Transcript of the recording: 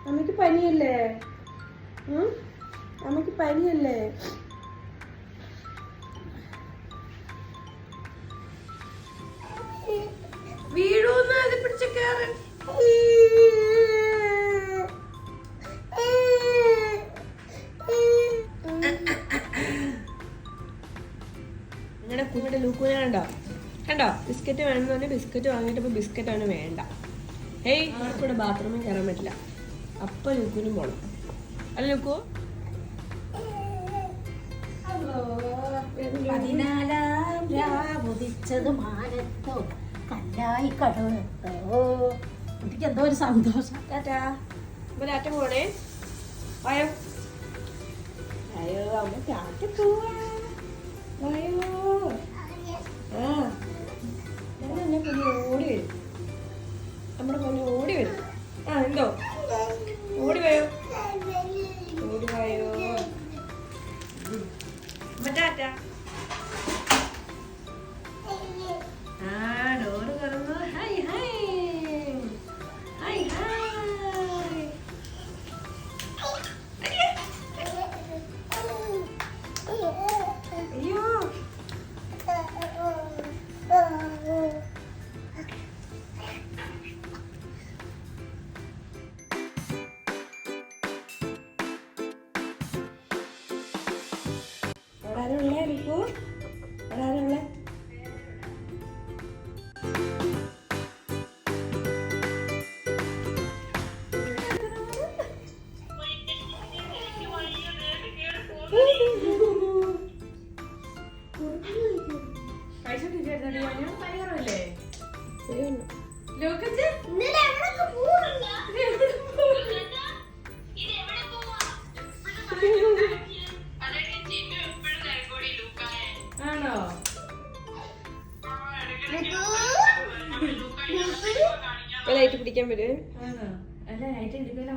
അമ്മയ്ക്ക് പനിയല്ലേ? അമ്മയ്ക്ക് പനിയല്ലേ? വീഴൂന്ന് അത് പിടിച്ച കേറ്. നിങ്ങളുടെ കുഞ്ഞിയുടെ ലൂക്കൂനെ കണ്ടോ? കണ്ടോ? ബിസ്ക്കറ്റ് വേണമെന്ന് പറഞ്ഞാൽ ബിസ്ക്കറ്റ് വാങ്ങിയിട്ടപ്പോൾ ബിസ്ക്കറ്റ് അവന് വേണ്ട. ഹേയ്, ഇവിടെ ബാത്റൂമിൽ കയറാൻ പറ്റില്ല. അപ്പം ലൂക്കൂനും പോണം. അല്ല ലൂക്കു? 14-ാം രാവുദിച്ചത് മാനത്തോ കല്ലായി കടത്തോ. എനിക്ക് എന്തോ ഒരു സന്തോഷം. ടാറ്റാ. അപ്പൊ ടാറ്റ പോണേ. വായോ അയ്യോ, അമ്മ ടാറ്റ പോവാ. വായോ. ആ, എന്നെ പൊന്നി ഓടി വരും. നമ്മുടെ പൊന്നി ഓടി വരും. ആ, എന്തോ ഓടി വായോ, ഓടി വായോ. ടാറ്റ. ആ, ഡോറ് തുറന്നു. High high high high. അയ്യോ, ആരാരുള്ളേ ലിക്കു? ആരാരുള്ളേ? പരിഹാരമില്ലേ? ലോകത്ത് ആണോ? ലൈറ്റ് പിടിക്കാൻ പറ്റും. അല്ല ലൈറ്റ് എടുക്കില്ല.